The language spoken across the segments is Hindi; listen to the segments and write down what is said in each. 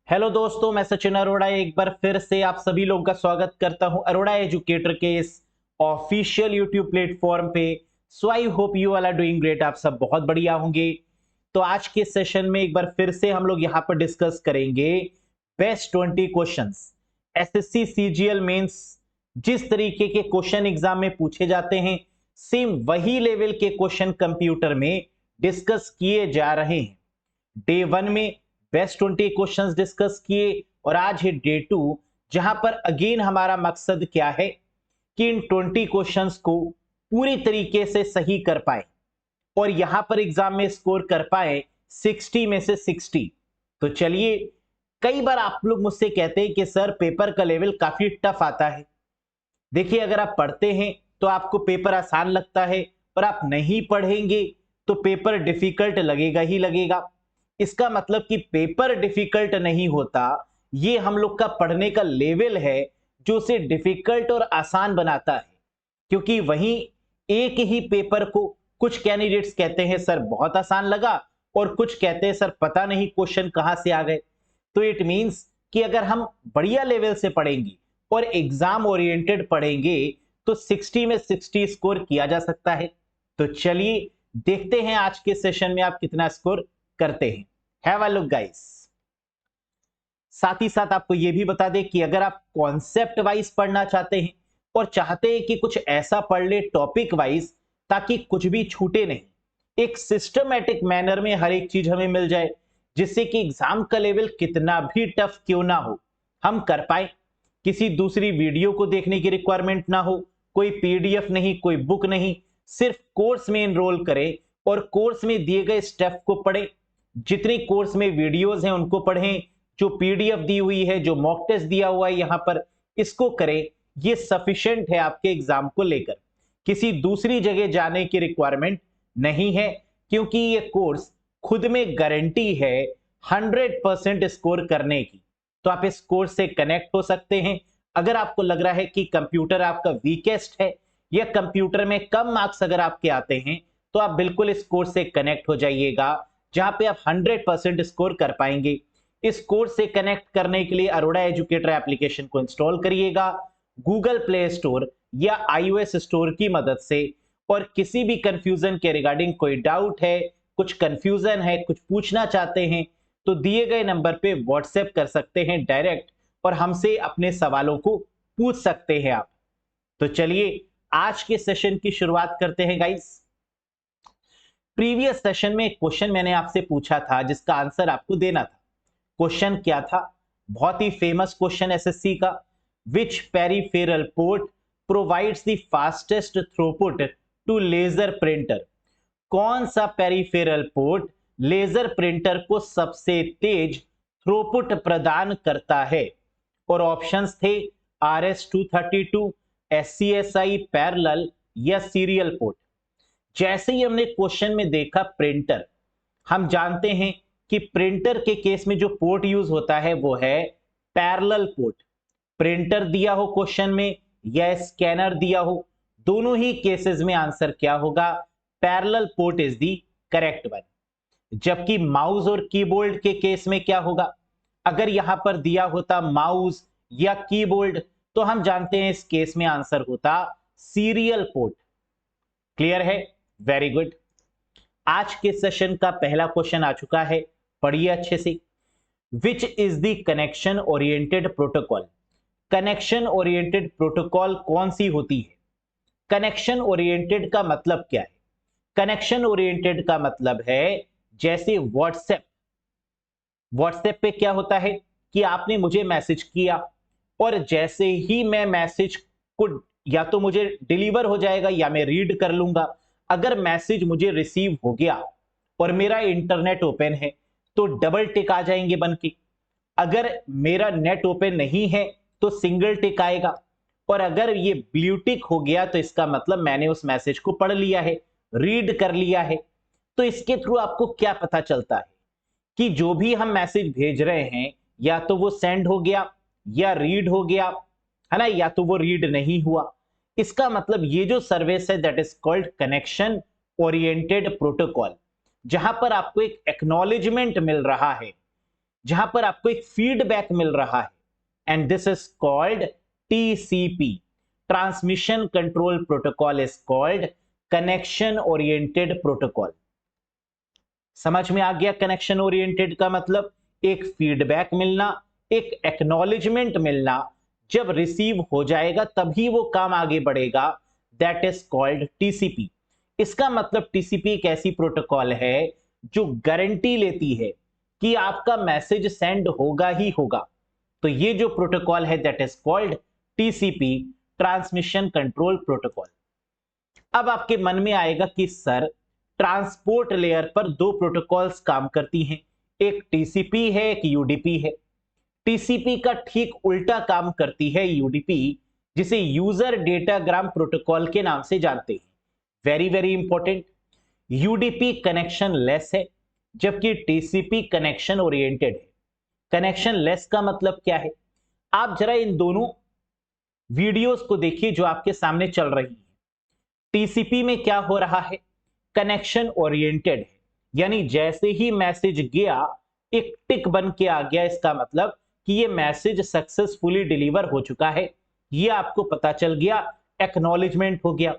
हेलो दोस्तों, मैं सचिन अरोड़ा एक बार फिर से आप सभी लोगों का स्वागत करता हूं अरोड़ा एजुकेटर के इस ऑफिशियल यूट्यूब प्लेटफॉर्म पे। So I hope you all are doing great. आप सब बहुत बढ़िया होंगे। तो आज के सेशन में एक बार फिर से हम लोग यहां पर डिस्कस करेंगे best 20 questions SSC CGL mains. जिस तरीके के क्वेश्चन एग्जाम में पूछे जाते हैं, सेम वही लेवल के क्वेश्चन कंप्यूटर में डिस्कस किए जा रहे हैं। डे 1 में बेस्ट 20 क्वेश्चंस डिस्कस किए और आज है डे 2, जहां पर अगेन हमारा मकसद क्या है कि इन 20 क्वेश्चंस को पूरी तरीके से सही कर पाए और यहां पर एग्जाम में स्कोर कर पाए 60 में से 60। तो चलिए, कई बार आप लोग मुझसे कहते हैं कि सर पेपर का लेवल काफी टफ आता है। देखिए, अगर आप पढ़ते हैं तो आपको पेपर आसान लगता है, और आप नहीं पढ़ेंगे तो पेपर डिफिकल्ट लगेगा ही लगेगा। इसका मतलब कि पेपर डिफिकल्ट नहीं होता, ये हम लोग का पढ़ने का लेवल है जो उसे डिफिकल्ट और आसान बनाता है। क्योंकि वहीं एक ही पेपर को कुछ कैंडिडेट्स कहते हैं सर बहुत आसान लगा, और कुछ कहते हैं सर पता नहीं क्वेश्चन कहां से आ गए। तो इट मींस कि अगर हम बढ़िया लेवल से पढ़ेंगे और एग्जाम ओरिएंटेड पढ़ेंगे तो 60 में 60 स्कोर किया जा सकता है। तो चलिए देखते हैं आज के सेशन में आप कितना स्कोर करते हैं। Have a look guys. साथ ही साथ आपको यह भी बता दें कि अगर आप कॉन्सेप्ट वाइज पढ़ना चाहते हैं और चाहते हैं कि कुछ ऐसा पढ़ ले टॉपिक वाइज ताकि कुछ भी छूटे नहीं, एक सिस्टमैटिक मैनर में हर एक चीज हमें मिल जाए, जिससे कि एग्जाम का लेवल कितना भी टफ क्यों ना हो हम कर पाए। किसी दूसरी वीडियो को देखने की रिक्वायरमेंट ना हो, कोई पीडीएफ नहीं, कोई बुक नहीं, सिर्फ कोर्स में एनरोल करें और कोर्स में दिए गए स्टेप को पढ़ें। जितनी कोर्स में वीडियोस हैं उनको पढ़ें, जो पीडीएफ दी हुई है, जो मॉक टेस्ट दिया हुआ है यहां पर, इसको करें। ये सफिशिएंट है आपके एग्जाम को लेकर। किसी दूसरी जगह जाने की रिक्वायरमेंट नहीं है, क्योंकि ये कोर्स खुद में गारंटी है 100% स्कोर करने की। तो आप इस कोर्स से कनेक्ट हो सकते हैं। अगर आपको लग रहा है कि कंप्यूटर आपका वीकेस्ट है या कंप्यूटर में कम मार्क्स अगर आपके आते हैं, तो आप बिल्कुल इस कोर्स से कनेक्ट हो जाइएगा, जहां पे आप 100% स्कोर कर पाएंगे। इस कोर्स से कनेक्ट करने के लिए अरोड़ा एजुकेटर एप्लीकेशन को इंस्टॉल करिएगा गूगल प्ले स्टोर या iOS स्टोर की मदद से। और किसी भी कंफ्यूजन के रिगार्डिंग कोई डाउट है, कुछ कंफ्यूजन है, कुछ पूछना चाहते हैं, तो दिए गए नंबर पे व्हाट्सएप कर सकते हैं डायरेक्ट, और हमसे अपने सवालों को पूछ सकते हैं आप। तो चलिए आज के सेशन की शुरुआत करते हैं गाइस। प्रीवियस सेशन में एक क्वेश्चन मैंने आपसे पूछा था जिसका आंसर आपको देना था। क्वेश्चन क्या था? बहुत ही फेमस क्वेश्चन एसएससी का। Which peripheral port provides the fastest throughput to laser printer? कौन सा पेरिफेरल पोर्ट लेजर प्रिंटर को सबसे तेज थ्रूपुट प्रदान करता है? और ऑप्शंस थे RS-232, SCSI पैरेलल या सीरियल पोर्ट। जैसे ही हमने क्वेश्चन में देखा प्रिंटर, हम जानते हैं कि प्रिंटर के केस में जो पोर्ट यूज होता है वो है पैरेलल पोर्ट। प्रिंटर दिया हो क्वेश्चन में या स्कैनर दिया हो, दोनों ही केसेस में आंसर क्या होगा? Parallel port is the correct one. जबकि माउस और कीबोर्ड के केस में क्या होगा? अगर यहां पर दिया होता माउस या कीबोर्ड, तो हम जानते हैं इस केस में आंसर होता सीरियल पोर्ट। क्लियर है? Very good. आज के सेशन का पहला क्वेश्चन आ चुका है, पढ़िए अच्छे से। Which is the connection oriented protocol? Connection oriented protocol कौन सी होती है? कनेक्शन ओरिएंटेड का मतलब क्या है? कनेक्शन ओरिएंटेड का मतलब है जैसे व्हाट्सएप। व्हाट्सएप पे क्या होता है कि आपने मुझे मैसेज किया, और जैसे ही मैं मैसेज को, या तो मुझे डिलीवर हो जाएगा या मैं रीड कर लूंगा। अगर मैसेज मुझे रिसीव हो गया और मेरा इंटरनेट ओपन है तो डबल टिक आ जाएंगे बन के। अगर मेरा नेट ओपन नहीं है तो सिंगल टिक आएगा। और अगर ये ब्लू टिक हो गया तो इसका मतलब मैंने उस मैसेज को पढ़ लिया है, रीड कर लिया है। तो इसके थ्रू आपको क्या पता चलता है कि जो भी हम मैसेज भेज रहे हैं, या तो वो सेंड हो गया या रीड हो गया, है ना, या तो वो रीड नहीं हुआ। इसका मतलब ये जो सर्विस है that is called connection oriented protocol, जहां पर आपको एक एक्नॉलेजमेंट मिल रहा है जहां पर आपको एक फीडबैक मिल रहा है, and this is called TCP. Transmission control protocol is called connection oriented protocol. समझ में आ गया? कनेक्शन ओरिएंटेड का मतलब एक फीडबैक मिलना, एक एक्नॉलेजमेंट मिलना, जब रिसीव हो जाएगा तभी वो काम आगे बढ़ेगा, दैट इज कॉल्ड टीसीपी। इसका मतलब टीसीपी एक ऐसी प्रोटोकॉल है जो गारंटी लेती है कि आपका मैसेज सेंड होगा ही होगा। तो ये जो प्रोटोकॉल है that is called TCP, transmission control protocol. अब आपके मन में आएगा कि सर ट्रांसपोर्ट लेयर पर दो प्रोटोकॉल्स काम करती हैं, एक टीसीपी है, एक यूडीपी है। टीसीपी का ठीक उल्टा काम करती है यूडीपी, जिसे यूजर डेटाग्राम प्रोटोकॉल के नाम से जानते हैं। Very very important, UDP connection less है जबकि टीसीपी कनेक्शन ओरिएंटेड है। कनेक्शन लेस का मतलब क्या है? आप जरा इन दोनों वीडियोस को देखिए जो आपके सामने चल रही है। टीसीपी में क्या हो रहा है? कनेक्शन ओरिएंटेड है, यानी जैसे ही मैसेज गया एक टिक बन के आ गया, इसका मतलब कि ये मैसेज सक्सेसफुली डिलीवर हो चुका है, ये आपको पता चल गया, एक्नॉलेजमेंट हो गया।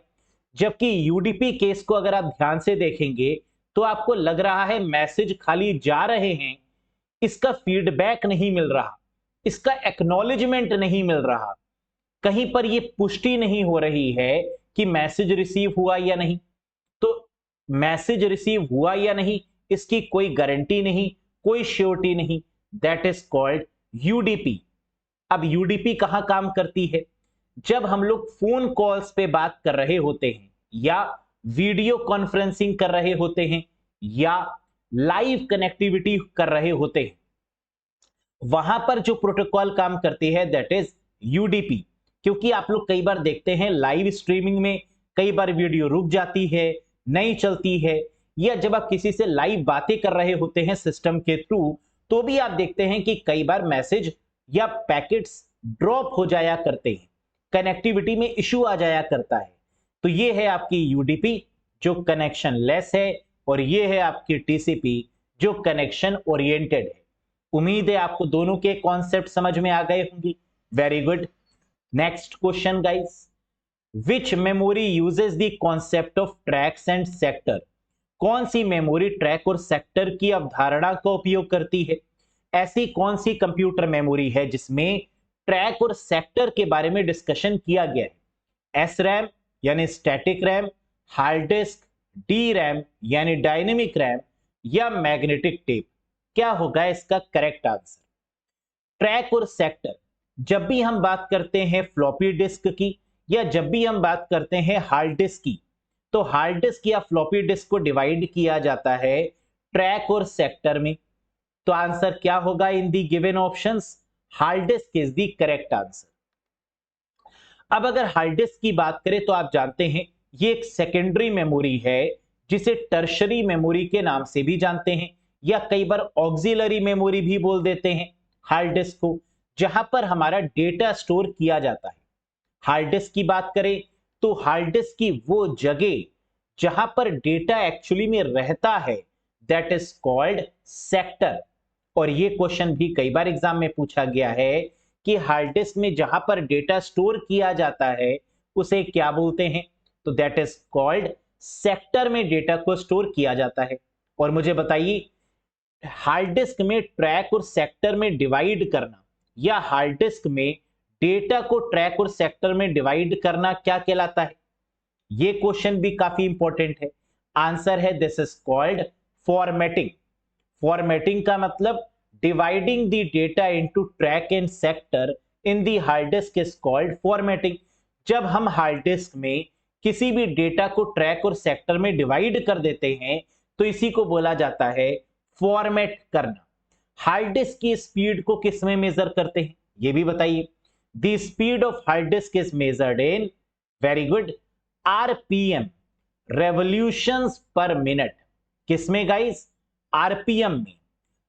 जबकि यूडीपी केस को अगर आप ध्यान से देखेंगे तो आपको लग रहा है मैसेज खाली जा रहे हैं, इसका फीडबैक नहीं मिल रहा, इसका एक्नॉलेजमेंट नहीं मिल रहा, कहीं पर यह पुष्टि नहीं हो रही है कि मैसेज रिसीव हुआ या नहीं। तो मैसेज रिसीव हुआ या नहीं इसकी कोई गारंटी नहीं, कोई श्योरिटी नहीं, दैट इज कॉल्ड यूडीपी। अब यूडीपी कहां काम करती है? जब हम लोग फोन कॉल्स पे बात कर रहे होते हैं या वीडियो कॉन्फ्रेंसिंग कर रहे होते हैं या लाइव कनेक्टिविटी कर रहे होते हैं, वहां पर जो प्रोटोकॉल काम करती है दैट इज यूडीपी। क्योंकि आप लोग कई बार देखते हैं लाइव स्ट्रीमिंग में कई बार वीडियो रुक जाती है, नहीं चलती है, या जब आप किसी से लाइव बातें कर रहे होते हैं सिस्टम के थ्रू, तो भी आप देखते हैं कि कई बार मैसेज या पैकेट्स ड्रॉप हो जाया करते हैं, कनेक्टिविटी में इशू आ जाया करता है। तो ये है आपकी यूडीपी जो कनेक्शन लेस है, और ये है आपकी टीसीपी जो कनेक्शन ओरिएंटेड है। उम्मीद है आपको दोनों के कॉन्सेप्ट समझ में आ गए होंगे। Very good. Next question guys, which memory uses the concept of tracks and sector? कौन सी मेमोरी ट्रैक और सेक्टर की अवधारणा का उपयोग करती है? ऐसी कौन सी कंप्यूटर मेमोरी है जिसमें ट्रैक और सेक्टर के बारे में डिस्कशन किया गया है? एस रैम यानी static RAM, hard disk, D RAM यानी डायनेमिक रैम, या मैग्नेटिक टेप? क्या होगा इसका करेक्ट आंसर? ट्रैक और सेक्टर, जब भी हम बात करते हैं फ्लॉपी डिस्क की या जब भी हम बात करते हैं हार्ड डिस्क की, तो हार्ड डिस्क या फ्लॉपी डिस्क को डिवाइड किया जाता है ट्रैक और सेक्टर में। तो आंसर क्या होगा in the given options? Hard disk is the correct answer. अब अगर हार्ड डिस्क की बात करें तो आप जानते हैं ये एक सेकेंडरी मेमोरी है जिसे टर्शरी मेमोरी के नाम से भी जानते हैं, या कई बार ऑक्सिलरी मेमोरी भी बोल देते हैं हार्ड डिस्क को, जहां पर हमारा डेटा स्टोर किया जाता है। हार्ड डिस्क की बात करें तो हार्ड डिस्क की वो जगह जहां पर डेटा एक्चुअली में रहता है दैट इज कॉल्ड सेक्टर। और ये क्वेश्चन भी कई बार एग्जाम में पूछा गया है कि हार्ड डिस्क में जहां पर डेटा स्टोर किया जाता है उसे क्या बोलते हैं? तो दैट इज कॉल्ड सेक्टर में डेटा को स्टोर किया जाता है। और मुझे बताइए, हार्ड डिस्क में ट्रैक और सेक्टर में डिवाइड करना या हार्ड डिस्क में डेटा को ट्रैक और सेक्टर में डिवाइड करना क्या कहलाता है? यह क्वेश्चन भी काफी इंपॉर्टेंट है। आंसर है this is called formatting. Formatting का मतलब dividing the data into track and sector in the hard disk is called formatting. जब हम हार्ड डिस्क में किसी भी डेटा को ट्रैक और सेक्टर में डिवाइड कर देते हैं तो इसी को बोला जाता है फॉर्मेट करना। हार्ड डिस्क की स्पीड को किस में मेजर करते हैं ये भी बताइए? The speed of hard disk is measured in, very good, RPM, revolutions पर मिनट। किसमें गाइस? आरपीएम में।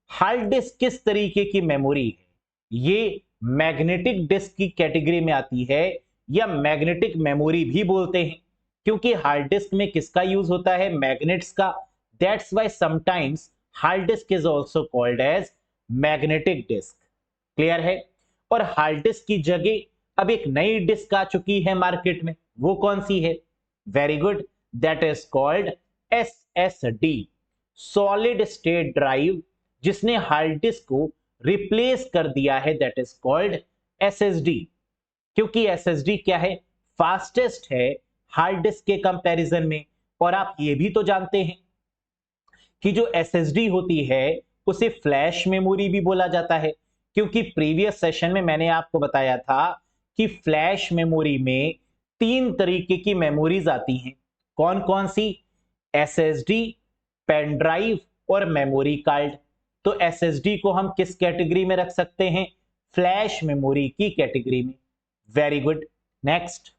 हार्ड डिस्क किस तरीके की मेमोरी है? ये मैग्नेटिक डिस्क की कैटेगरी में आती है या मैग्नेटिक मेमोरी भी बोलते हैं, क्योंकि हार्ड डिस्क में किसका यूज होता है? मैग्नेट्स का। That's why sometimes hard disk is also called as magnetic disk. Clear है? और हार्ड डिस्क की जगह अब एक नई डिस्क आ चुकी है मार्केट में, वो कौन सी है? Very good, that is called SSD, solid state drive, जिसने हार्ड डिस्क को रिप्लेस कर दिया है, दैट इज कॉल्ड SSD। क्योंकि SSD क्या है? फास्टेस्ट है हार्ड डिस्क के कंपैरिजन में। और आप ये भी तो जानते हैं कि जो SSD होती है उसे फ्लैश मेमोरी भी बोला जाता है, क्योंकि प्रीवियस सेशन में मैंने आपको बताया था कि फ्लैश मेमोरी में 3 तरीके की मेमोरीज आती हैं। कौन कौन सी? SSD, पेन ड्राइव और मेमोरी कार्ड। तो SSD को हम किस कैटेगरी में रख सकते हैं? फ्लैश मेमोरी की कैटेगरी में। Very good. Next,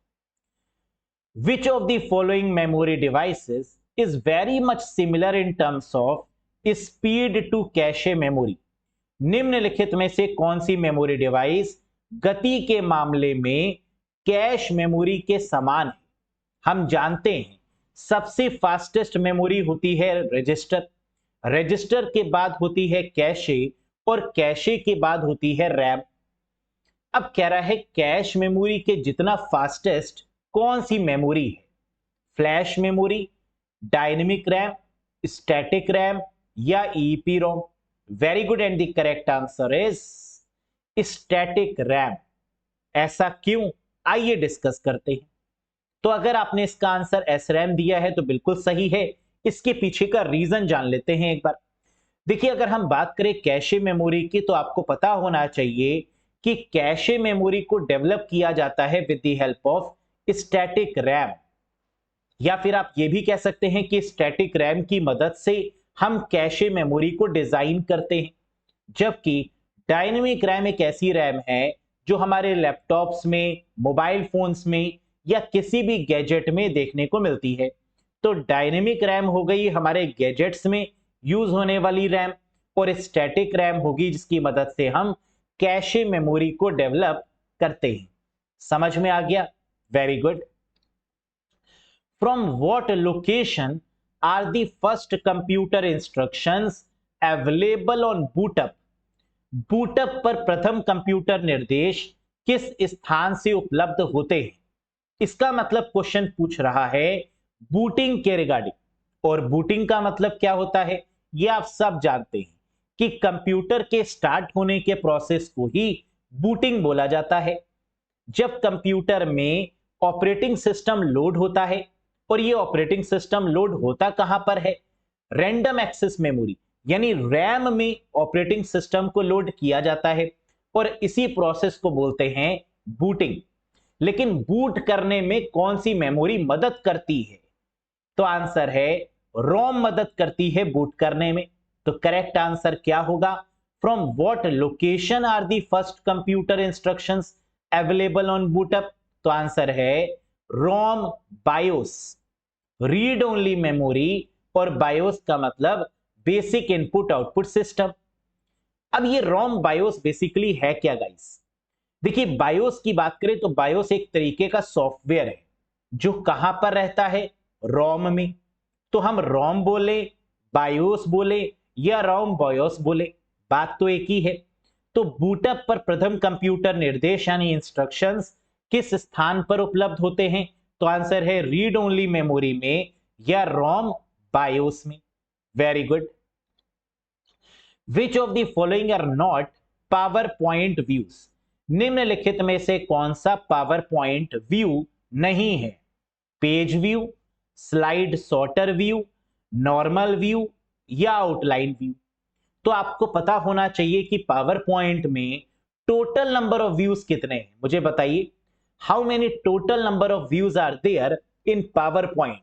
which of the following memory devices is very much similar in terms of speed to cache memory? निम्नलिखित में से कौन सी मेमोरी डिवाइस गति के मामले में कैश मेमोरी के समान है? हम जानते हैं सबसे फास्टेस्ट मेमोरी होती है रजिस्टर, रजिस्टर के बाद होती है कैशे और कैशे के बाद होती है रैम। अब कह रहा है कैश मेमोरी के जितना फास्टेस्ट कौन सी मेमोरी है? Flash memory, dynamic RAM, static RAM या EEPROM? Very good, and the correct answer is static RAM. ऐसा क्यों? आइए डिस्कस करते हैं। तो अगर आपने इसका आंसर SRAM दिया है तो बिल्कुल सही है। इसके पीछे का रीजन जान लेते हैं एक बार। देखिए, अगर हम बात करें कैशे मेमोरी की तो आपको पता होना चाहिए कि कैशे मेमोरी को डेवलप किया जाता है with the help of static RAM, या फिर आप ये भी कह सकते हैं कि स्टैटिक रैम की मदद से हम कैशे मेमोरी को डिजाइन करते हैं। जबकि डायनेमिक रैम एक ऐसी रैम है जो हमारे लैपटॉप्स में, मोबाइल फोन्स में या किसी भी गैजेट में देखने को मिलती है। तो डायनेमिक रैम हो गई हमारे गैजेट्स में यूज होने वाली रैम, और स्टैटिक रैम होगी जिसकी मदद से हम कैशे मेमोरी को डेवलप करते हैं। समझ में आ गया? Very good. From what location are the first computer instructions available on bootup? Bootup पर प्रथम कंप्यूटर निर्देश किस स्थान से उपलब्ध होते हैं? इसका मतलब क्वेश्चन पूछ रहा है बूटिंग के रिगार्डिंग। और बूटिंग का मतलब क्या होता है ये आप सब जानते हैं कि कंप्यूटर के स्टार्ट होने के प्रोसेस को ही बूटिंग बोला जाता है। जब कंप्यूटर में ऑपरेटिंग सिस्टम लोड होता है, और ये ऑपरेटिंग सिस्टम लोड होता कहां पर है? रैंडम एक्सेस मेमोरी यानी रैम में ऑपरेटिंग सिस्टम को लोड किया जाता है, और इसी प्रोसेस को बोलते हैं बूटिंग। लेकिन बूट करने में कौन सी मेमोरी मदद करती है? तो आंसर है रोम मदद करती है बूट करने में। तो करेक्ट आंसर क्या होगा? From what location are the first computer instructions available on bootup? तो आंसर है ROM BIOS, read only memory, और बायोस का मतलब बेसिक इनपुट आउटपुट सिस्टम। अब ये रोम बायोस बेसिकली है क्या गाइस? देखिए, बायोस की बात करें तो बायोस एक तरीके का सॉफ्टवेयर है जो कहां पर रहता है? रोम में। तो हम रोम बोले, बायोस बोले या रोम बायोस बोले, बात तो एक ही है। तो बूटअप पर प्रथम कंप्यूटर निर्देश यानी इंस्ट्रक्शंस किस स्थान पर उपलब्ध होते हैं? तो आंसर है रीड ओनली मेमोरी में या रोम बायोस में। Very good. Which of the following are not PowerPoint views? निम्नलिखित में से कौन सा पावर पॉइंट व्यू नहीं है? Page view, slide sorter view, normal view या आउटलाइन व्यू? तो आपको पता होना चाहिए कि पावर पॉइंट में टोटल नंबर ऑफ व्यूज कितने हैं। मुझे बताइए, how many total number of views are there in power point?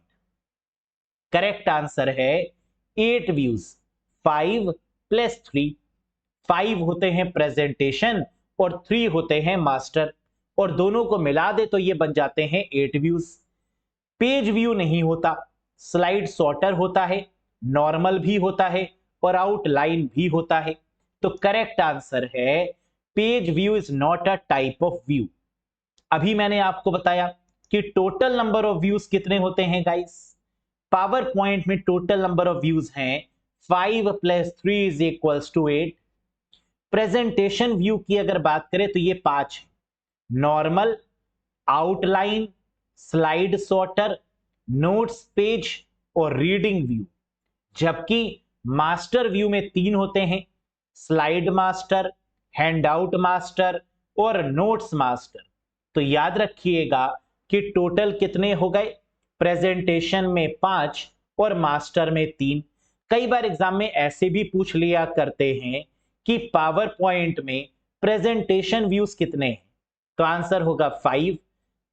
Correct answer है 8 व्यूज, 5 + 3। 5 होते हैं प्रेजेंटेशन और 3 होते हैं मास्टर, और दोनों को मिला दे तो ये बन जाते हैं 8 व्यूज। पेज व्यू नहीं होता, स्लाइड सॉर्टर होता है, नॉर्मल भी होता है और आउटलाइन भी होता है। तो करेक्ट आंसर है page view is not a type of view. अभी मैंने आपको बताया कि टोटल नंबर ऑफ व्यूज कितने होते हैं गाइस? पावर पॉइंट में टोटल नंबर ऑफ व्यूज हैं 5 + 3 = 8। प्रेजेंटेशन व्यू की अगर बात करें तो ये 5 है, normal, outline, slide sorter, notes page और रीडिंग व्यू। जबकि मास्टर व्यू में 3 होते हैं, स्लाइड मास्टर, हैंडआउट मास्टर और नोट्स मास्टर। तो याद रखिएगा कि टोटल कितने हो गए, प्रेजेंटेशन में 5 और मास्टर में 3। कई बार एग्जाम में ऐसे भी पूछ लिया करते हैं कि पावर पॉइंट में प्रेजेंटेशन व्यूज कितने हैं, तो आंसर होगा 5।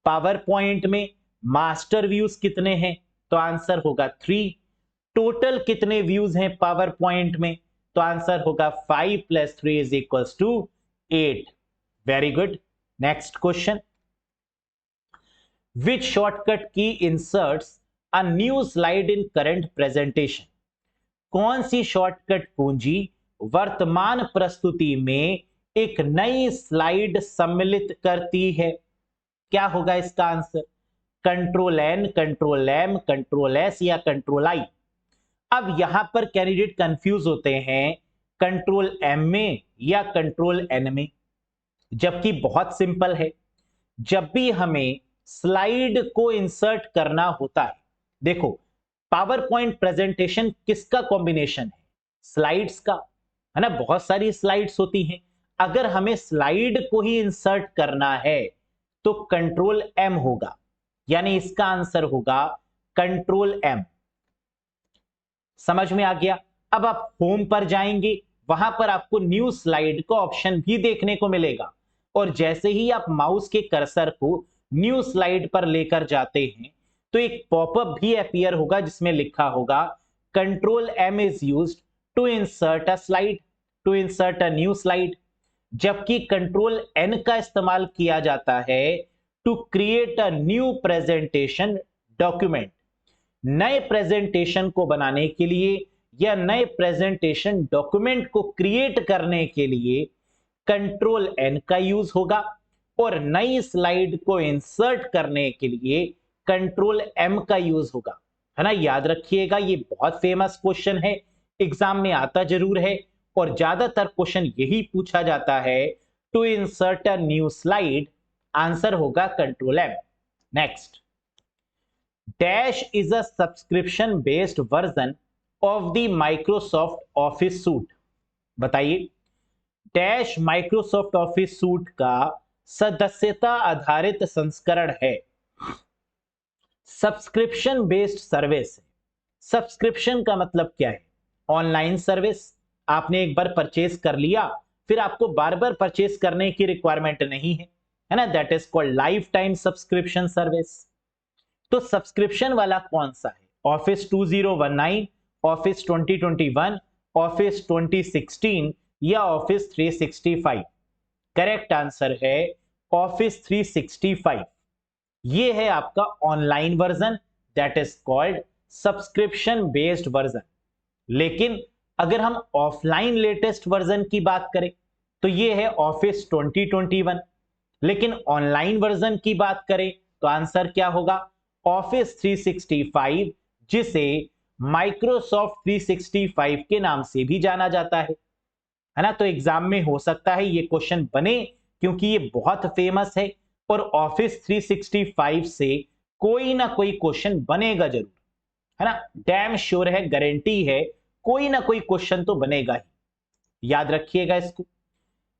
पावर पॉइंट में मास्टर व्यूज कितने हैं, तो आंसर होगा 3। टोटल कितने व्यूज हैं पावर पॉइंट में, तो आंसर होगा 5 + 3 = 8। Very good. Next question, which shortcut key inserts a new slide in current presentation? कौन सी शॉर्टकट कुंजी वर्तमान प्रस्तुति में एक नई स्लाइड सम्मिलित करती है? क्या होगा इसका आंसर? Ctrl+N, Ctrl+M, Ctrl+S या Ctrl+I? अब यहां पर कैंडिडेट कंफ्यूज होते हैं Ctrl+M में या Ctrl+N में, जबकि बहुत सिंपल है। जब भी हमें स्लाइड को इंसर्ट करना होता है, देखो पावर पॉइंट प्रेजेंटेशन किसका कॉम्बिनेशन है? स्लाइड्स का, है ना। बहुत सारी स्लाइड्स होती हैं, अगर हमें स्लाइड को ही इंसर्ट करना है तो Ctrl+M होगा, यानी इसका आंसर होगा Ctrl+M। समझ में आ गया? अब आप होम पर जाएंगे, वहां पर आपको न्यू स्लाइड का ऑप्शन भी देखने को मिलेगा, और जैसे ही आप माउस के कर्सर को न्यू स्लाइड पर लेकर जाते हैं तो एक पॉपअप भी अपीयर होगा जिसमें लिखा होगा Ctrl+M is used to insert a slide, to insert a new slide. जबकि Ctrl+N का इस्तेमाल किया जाता है to create a new presentation document. नए प्रेजेंटेशन को बनाने के लिए या नए प्रेजेंटेशन डॉक्यूमेंट को क्रिएट करने के लिए Ctrl+N का यूज होगा, और नई स्लाइड को इंसर्ट करने के लिए Ctrl+M का यूज होगा, है ना। याद रखिएगा, ये बहुत फेमस क्वेश्चन है, एग्जाम में आता जरूर है, और ज्यादातर क्वेश्चन यही पूछा जाता है, to insert a new slide, answer होगा Ctrl+M। Next, dash is a subscription based version of the Microsoft office suite. बताइए, डैश माइक्रोसॉफ्ट ऑफिस सूट का सदस्यता आधारित संस्करण है। Subscription based service. सब्सक्रिप्शन का मतलब क्या है? ऑनलाइन सर्विस, आपने एक बार परचेज कर लिया, फिर आपको बार बार परचेज करने की रिक्वायरमेंट नहीं है ना, that is called life time subscription service. तो सब्सक्रिप्शन वाला कौन सा है? ऑफिस 2019, ऑफिस 2021, ऑफिस 2016 या ऑफिस 365? करेक्ट आंसर है ऑफिस 365। ये है आपका online version, that is called subscription based version. लेकिन अगर हम ऑफलाइन लेटेस्ट वर्जन की बात करें तो ये है ऑफिस 2021। लेकिन ऑनलाइन वर्जन की बात करें तो आंसर क्या होगा? ऑफिस 365, जिसे माइक्रोसॉफ्ट 365 के नाम से भी जाना जाता है ना। तो एग्जाम में हो सकता है ये क्वेश्चन बने, क्योंकि ये बहुत फेमस है, और ऑफिस 365 से कोई ना कोई क्वेश्चन बनेगा जरूर, है ना। डैम श्योर है, गारंटी है, कोई ना कोई क्वेश्चन तो बनेगा ही। याद रखिएगा इसको।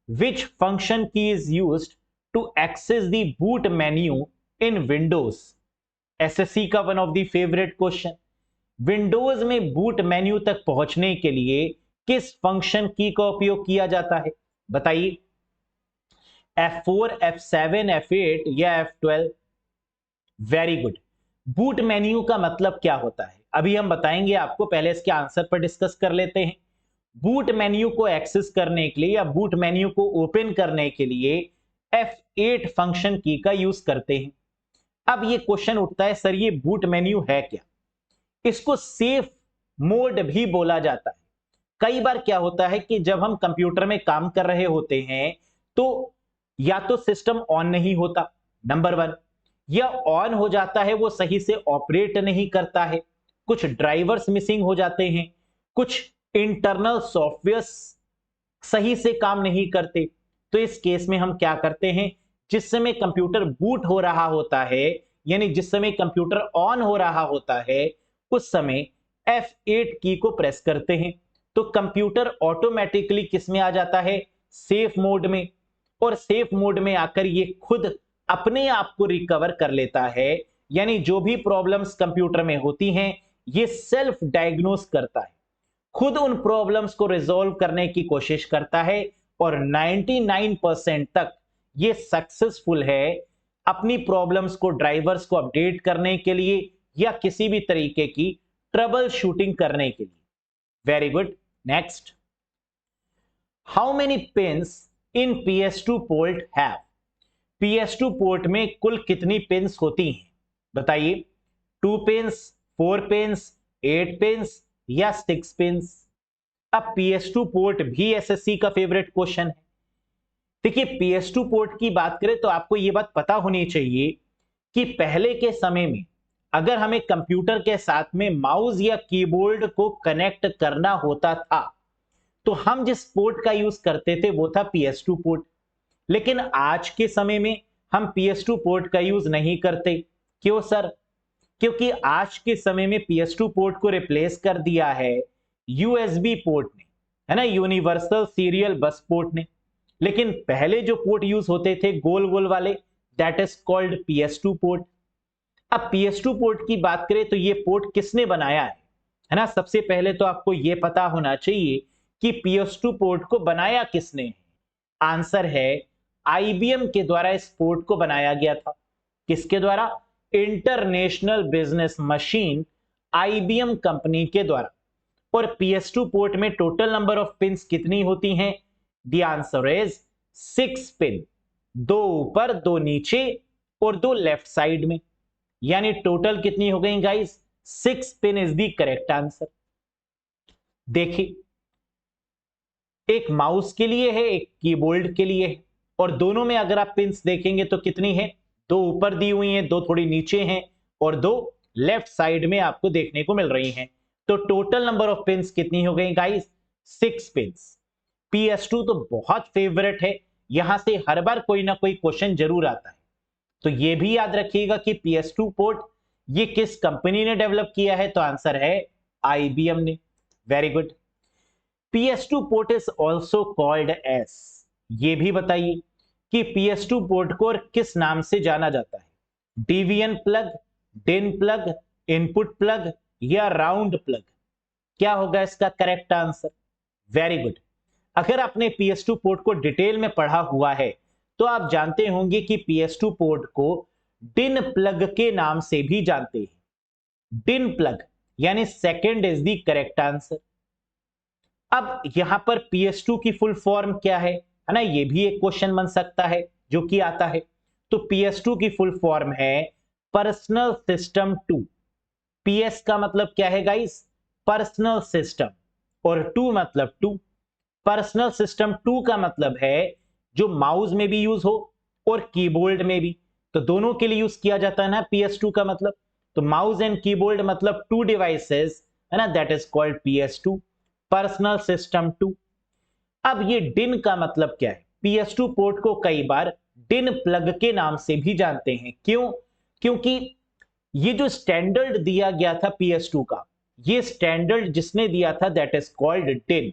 Which function key is used to access the boot menu in Windows? SSC का one of the favourite question. Windows में बूट मेन्यू तक पहुंचने के लिए किस फंक्शन की का उपयोग किया जाता है? बताइए, F4, F7, F8 या F12? Very good. Boot menu का मतलब क्या होता है अभी हम बताएंगे आपको, पहले इसके आंसर पर डिस्कस कर लेते हैं। बूट मेन्यू को एक्सेस करने के लिए या बूट मेन्यू को ओपन करने के लिए F8 फंक्शन की का यूज करते हैं। अब ये क्वेश्चन उठता है, सर ये बूट मेन्यू है क्या? इसको सेफ मोड भी बोला जाता है। कई बार क्या होता है कि जब हम कंप्यूटर में काम कर रहे होते हैं तो या तो सिस्टम ऑन नहीं होता, नंबर 1, या ऑन हो जाता है वो सही से ऑपरेट नहीं करता है, कुछ ड्राइवर्स मिसिंग हो जाते हैं, कुछ इंटरनल सॉफ्टवेयर्स सही से काम नहीं करते, तो इस केस में हम क्या करते हैं, जिस समय कंप्यूटर बूट हो रहा होता है, यानी जिस समय कंप्यूटर ऑन हो रहा होता है, उस समय F8 की को प्रेस करते हैं, तो कंप्यूटर ऑटोमेटिकली किस में आ जाता है, सेफ मोड में। और सेफ मोड में आकर ये खुद अपने आप को रिकवर कर लेता है, यानी जो भी प्रॉब्लम्स कंप्यूटर में होती हैं ये सेल्फ डायग्नोस करता है, खुद उन प्रॉब्लम्स को रिजॉल्व करने की कोशिश करता है, और 99% तक ये सक्सेसफुल है अपनी प्रॉब्लम्स को, ड्राइवर्स को अपडेट करने के लिए या किसी भी तरीके की ट्रबल शूटिंग करने के लिए। Very good. Next, how many pins in PS2 port have? PS2 port में कुल कितनी पिन्स होती हैं, बताइए। 2 पिन्स, 4 पिन्स, 8 पिन्स या 6 पिन्स? अब PS2 पोर्ट भी SSC का फेवरेट क्वेश्चन है। देखिए, PS2 पोर्ट की बात करें तो आपको यह बात पता होनी चाहिए कि पहले के समय में अगर हमें कंप्यूटर के साथ में माउस या कीबोर्ड को कनेक्ट करना होता था, तो हम जिस पोर्ट का यूज करते थे वो था PS2 पोर्ट। लेकिन आज के समय में हम PS2 पोर्ट का यूज नहीं करते। क्यों सर? क्योंकि आज के समय में PS2 पोर्ट को रिप्लेस कर दिया है USB पोर्ट ने, है ना, यूनिवर्सल सीरियल बस पोर्ट ने। लेकिन पहले जो पोर्ट यूज होते थे गोल गोल वाले, that is called PS2 port. अब PS2 पोर्ट की बात करें तो ये पोर्ट किसने बनाया है ना? सबसे पहले तो आपको यह पता होना चाहिए कि PS2 पोर्ट को बनाया किसने है। आंसर है IBM के द्वारा इस पोर्ट को बनाया गया था। किसके द्वारा? International business machine, IBM company के द्वारा। और PS2 पोर्ट में टोटल नंबर ऑफ पिन्स कितनी होती हैं? द आंसर इज 6 पिन, 2 ऊपर, 2 नीचे और 2 लेफ्ट साइड में, यानी टोटल कितनी हो गई guys? 6 pin is the correct answer. देखिए, एक माउस के लिए है, एक कीबोर्ड के लिए है, और दोनों में अगर आप पिन्स देखेंगे तो कितनी है? 2 ऊपर दी हुई हैं, 2 थोड़ी नीचे हैं और 2 लेफ्ट साइड में आपको देखने को मिल रही हैं। तो टोटल नंबर ऑफ पिन्स कितनी हो गई गाइस? 6 पिन्स। PS2 तो बहुत फेवरेट है, यहां से हर बार कोई ना कोई क्वेश्चन जरूर आता है। तो यह भी याद रखिएगा कि PS2 पोर्ट ये किस कंपनी ने डेवलप किया है, तो आंसर है IBM ने। Very good. PS2 port is also called S, ये भी बताइए कि PS2 पोर्ट को किस नाम से जाना जाता है? DVN plug, DIN plug, input plug या राउंड प्लग? क्या होगा इसका करेक्ट आंसर? Very good. अगर आपने PS2 पोर्ट को डिटेल में पढ़ा हुआ है तो आप जानते होंगे कि PS2 पोर्ट को DIN प्लग के नाम से भी जानते हैं। DIN प्लग यानी second is the correct answer. अब यहां पर PS2 की फुल फॉर्म क्या है ना, ये भी एक क्वेश्चन बन सकता है जो कि आता है। तो PS2 की फुल फॉर्म है पर्सनल सिस्टम 2। PS का मतलब क्या है गाइस? पर्सनल सिस्टम, और 2 मतलब 2। पर्सनल सिस्टम 2 का मतलब है जो माउस में भी यूज हो और कीबोर्ड में भी, तो दोनों के लिए यूज किया जाता है ना PS2 का मतलब। तो माउस एंड कीबोर्ड मतलब 2 डिवाइसेस, है ना, that is called PS2, personal system 2। अब ये DIN का मतलब क्या है? PS2 पोर्ट को कई बार DIN प्लग के नाम से भी जानते हैं। क्यों? क्योंकि ये जो स्टैंडर्ड दिया गया था PS2 का, ये स्टैंडर्ड जिसने दिया था दैट इज कॉल्ड DIN,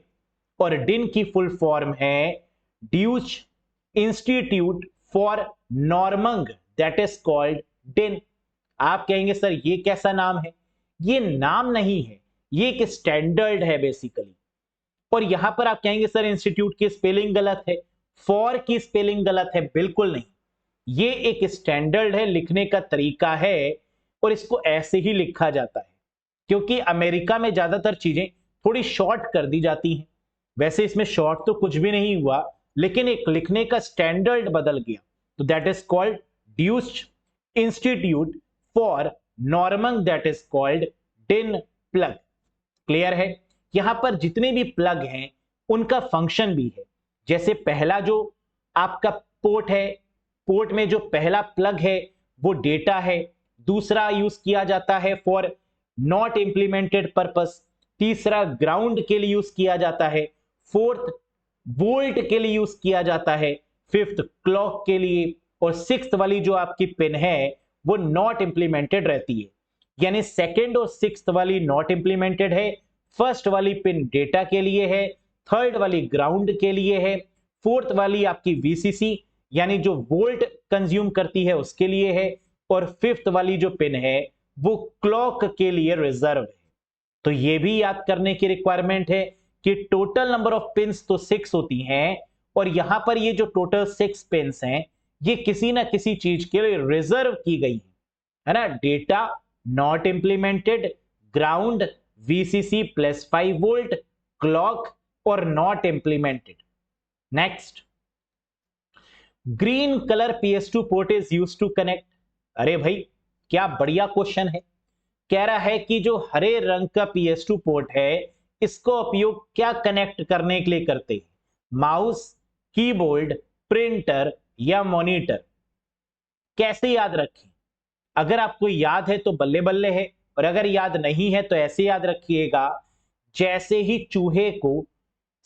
और DIN की फुल फॉर्म है Deutsch institute for Normung, that is called DIN। आप कहेंगे सर ये कैसा नाम है? ये नाम नहीं है, ये एक स्टैंडर्ड है बेसिकली। और यहां पर आप कहेंगे सर इंस्टीट्यूट की स्पेलिंग गलत है, फॉर की स्पेलिंग गलत है। बिल्कुल नहीं, ये एक स्टैंडर्ड है, लिखने का तरीका है और इसको ऐसे ही लिखा जाता है, क्योंकि अमेरिका में ज्यादातर चीजें थोड़ी शॉर्ट कर दी जाती हैं। वैसे इसमें शॉर्ट तो कुछ भी नहीं हुआ, लेकिन एक लिखने का स्टैंडर्ड बदल गया, तो that is called Deutsch institute for Normung, that is called DIN plug. Clear है? यहां पर जितने भी प्लग हैं उनका फंक्शन भी है। जैसे पहला जो आपका पोर्ट है, पोर्ट में जो पहला प्लग है वो डेटा है, दूसरा यूज किया जाता है फॉर नॉट इंप्लीमेंटेड पर्पस, तीसरा ग्राउंड के लिए यूज किया जाता है, फोर्थ वोल्ट के लिए यूज किया जाता है, फिफ्थ क्लॉक के लिए, और सिक्स्थ वाली जो आपकी पिन है वो नॉट इंप्लीमेंटेड रहती है। यानी सेकंड और सिक्स्थ वाली नॉट इंप्लीमेंटेड है, फर्स्ट वाली पिन डेटा के लिए है, थर्ड वाली ग्राउंड के लिए है, फोर्थ वाली आपकी वीसीसी यानी जो वोल्ट कंज्यूम करती है उसके लिए है, और फिफ्थ वाली जो पिन है वो क्लॉक के लिए रिजर्व है। तो ये भी याद करने की रिक्वायरमेंट है कि टोटल नंबर ऑफ पिन्स तो 6 होती हैं, और यहां पर ये जो टोटल 6 पिन्स हैं ये किसी ना किसी चीज के लिए रिजर्व की गई है ना। Data not implemented, ground, VCC plus 5 volt, clock और not implemented. Next, green colour PS2 port is use to connect. अरे भाई क्या बढ़िया क्वेश्चन है। कह रहा है कि जो हरे रंग का PS2 पोर्ट है इसको उपयोग क्या कनेक्ट करने के लिए करते हैं? माउस, कीबोर्ड, प्रिंटर या मॉनिटर। कैसे याद रखें? अगर आपको याद है तो बल्ले बल्ले है, और अगर याद नहीं है तो ऐसे याद रखिएगा, जैसे ही चूहे को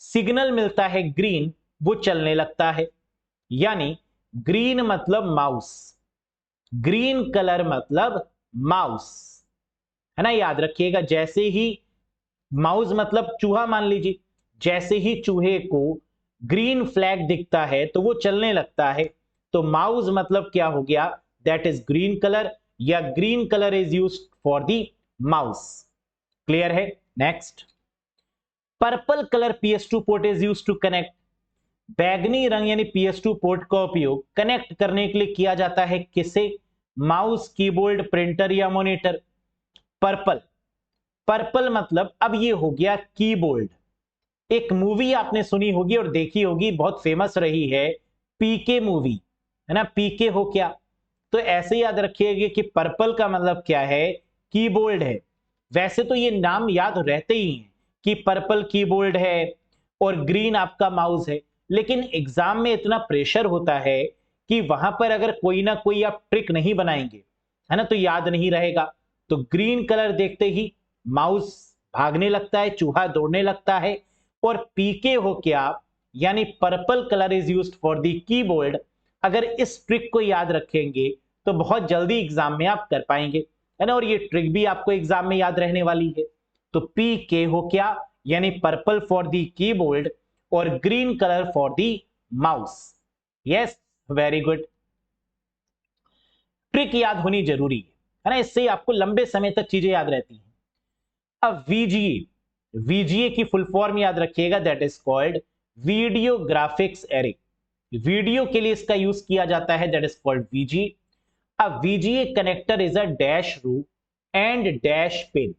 सिग्नल मिलता है ग्रीन वो चलने लगता है। यानी ग्रीन मतलब माउस, ग्रीन कलर मतलब माउस, है ना। याद रखिएगा, जैसे ही माउस मतलब चूहा मान लीजिए, जैसे ही चूहे को ग्रीन फ्लैग दिखता है तो वो चलने लगता है। तो माउस मतलब क्या हो गया? दैट इज ग्रीन कलर, या green colour is used for the mouse. Clear है? Next, purple colour PS2 port is used to connect. बैगनी रंग यानी PS2 पोर्ट का उपयोग कनेक्ट करने के लिए किया जाता है किसे? माउस, कीबोर्ड, प्रिंटर या मॉनिटर। पर्पल, पर्पल मतलब अब ये हो गया कीबोर्ड। एक मूवी आपने सुनी होगी और देखी होगी, बहुत फेमस रही है, पीके मूवी, है ना। पीके हो क्या? तो ऐसे याद रखिएगा कि पर्पल का मतलब क्या है? कीबोर्ड है। वैसे तो ये नाम याद रहते ही हैं कि पर्पल कीबोर्ड है और ग्रीन आपका माउस है, लेकिन एग्जाम में इतना प्रेशर होता है कि वहां पर अगर कोई ना कोई आप ट्रिक नहीं बनाएंगे, है ना, तो याद नहीं रहेगा। तो ग्रीन कलर देखते ही माउस भागने लगता है, चूहा दौड़ने लगता है, और पीके हो क्या यानी purple colour is used for the keyboard. अगर इस ट्रिक को याद रखेंगे तो बहुत जल्दी एग्जाम में आप कर पाएंगे, है ना, और ये ट्रिक भी आपको एग्जाम में याद रहने वाली है। तो पीके हो क्या यानी पर्पल फॉर द कीबोर्ड और green colour for the mouse. Yes, very good. Trick याद होनी जरूरी है ना, इससे आपको लंबे समय तक चीजें याद रहती हैं। अब वीजीए, वीजीए की फुल फॉर्म याद रखिएगा, that is called video graphics array. Video के लिए इसका यूज किया जाता है, दैट इज कॉल्ड वीजीए। अब VGA connector is a dash रू एंड डैश पिन।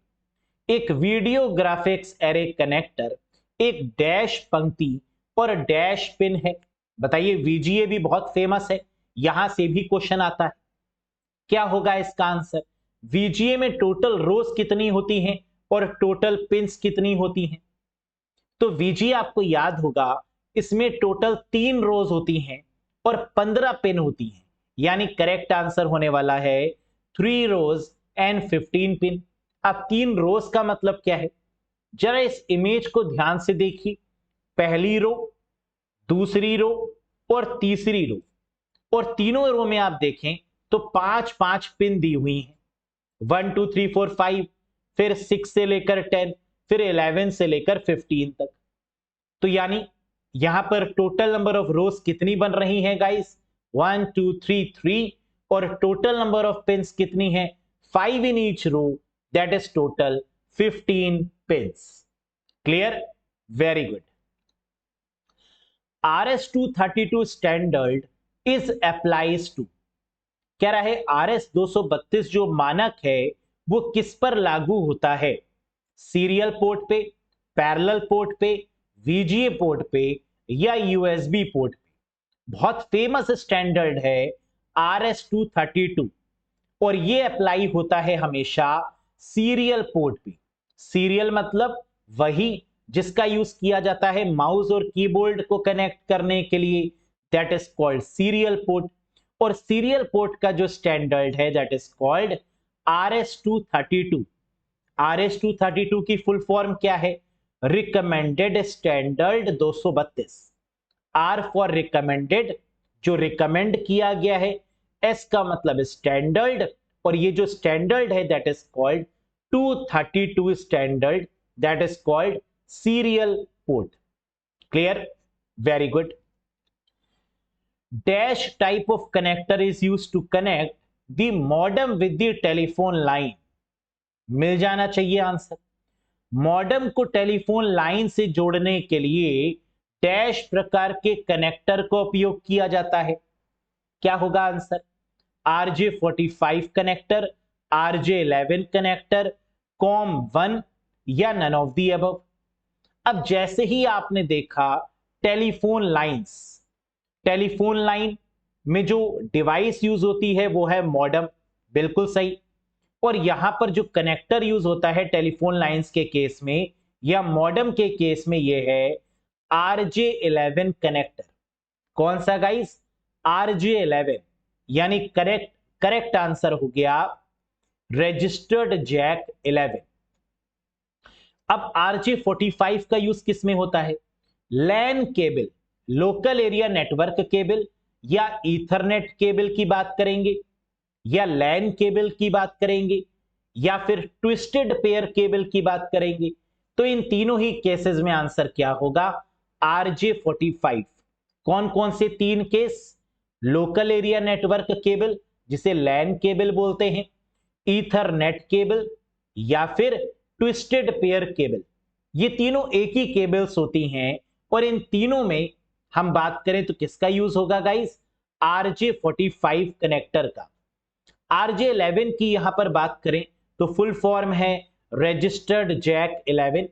एक वीडियो ग्राफिक्स एरे कनेक्टर एक डैश पंक्ति और डैश पिन है। बताइए, वीजीए भी बहुत फेमस है, यहां से भी क्वेश्चन आता है। क्या होगा इसका आंसर? वीजीए में टोटल रोज कितनी होती हैं और टोटल पिंस कितनी होती हैं? तो वीजीए आपको याद होगा, इसमें टोटल 3 रोज होती हैं और 15 पिन होती हैं। यानी करेक्ट आंसर होने वाला है 3 रोज एंड 15 पिन। अब 3 रोज का मतलब क्या है? जरा इस इमेज को ध्यान से देखिए। पहली रो, दूसरी रो और तीसरी रो, और तीनों रो में आप देखें तो 5-5 पिन दी हुई हैं। 1 2 3 4 5, फिर 6 से लेकर 10, फिर 11 से लेकर 15 तक। तो यानी यहां पर टोटल नंबर ऑफ रोज कितनी बन रही हैं गाइस? 1 2 3 3, और टोटल नंबर ऑफ पिन्स कितनी है? 5 in each row, that is total 15 pins. Clear? Very good. RS-232 standard is applies to. कह रहा है RS-232 जो मानक है वो किस पर लागू होता है? सीरियल पोर्ट पे, पैरेलल पोर्ट पे, वीजीए पोर्ट पे या यूएसबी पोर्ट पे? बहुत फेमस स्टैंडर्ड है RS-232, और ये अप्लाई होता है हमेशा सीरियल पोर्ट पे। सीरियल मतलब वही जिसका यूज किया जाता है माउस और कीबोर्ड को कनेक्ट करने के लिए, that is called serial port. और सीरियल पोर्ट का जो स्टैंडर्ड है that is called RS-232। RS-232 की फुल फॉर्म क्या है? Recommended standard 232। R for recommended, जो रिकमेंड किया गया है, एस का मतलब स्टैंडर्ड, और ये जो स्टैंडर्ड है that is called 232 standard, that is called serial port. Clear? Very good. Dash type of connector is used to connect the modem with the telephone line. मिल जाना चाहिए आंसर। मॉडेम को टेलीफोन लाइन से जोड़ने के लिए डैश प्रकार के कनेक्टर का उपयोग किया जाता है। क्या होगा answer? RJ45 connector, RJ11 connector, COM1 या नन ऑफ दी अबव। अब जैसे ही आपने देखा टेलीफोन लाइंस, टेलीफोन लाइन में जो डिवाइस यूज होती है वो है मॉडेम, बिल्कुल सही। और यहां पर जो कनेक्टर यूज होता है टेलीफोन लाइंस के केस में या मॉडेम के केस में ये है RJ11 कनेक्टर। कौन सा गाइस? RJ11, यानी करेक्ट आंसर हो गया रजिस्टर्ड जैक 11। अब RJ45 का यूज किस में होता है? LAN cable, local area network cable या ईथरनेट केबल की बात करेंगे, या लैन केबल की बात करेंगे, या फिर ट्विस्टेड पेयर केबल की बात करेंगे। तो इन तीनों ही केसेस में आंसर क्या होगा? RJ45। कौन कौन से तीन case? Local area network cable जिसे लैन केबल बोलते हैं, ईथरनेट केबल या फिर ट्विस्टेड पेयर केबल। ये तीनों एक ही केबल्स होती हैं और इन तीनों में हम बात करें तो किसका यूज होगा गाइस? RJ45 कनेक्टर का। RJ11 की यहां पर बात करें तो फुल फॉर्म है रजिस्टर्ड जैक 11,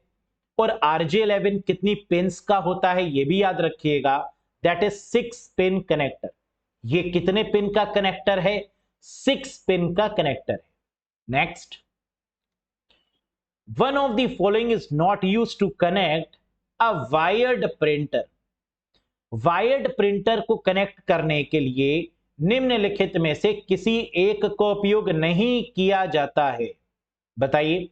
और RJ11 कितनी पिंस का होता है ये भी याद रखिएगा, दैट इज 6 पिन कनेक्टर। ये कितने पिन का कनेक्टर है? 6 पिन का कनेक्टर है। Next, one of the following is not used to connect a wired printer. Wired printer को कनेक्ट करने के लिए निम्नलिखित में से किसी एक का उपयोग नहीं किया जाता है। बताइए।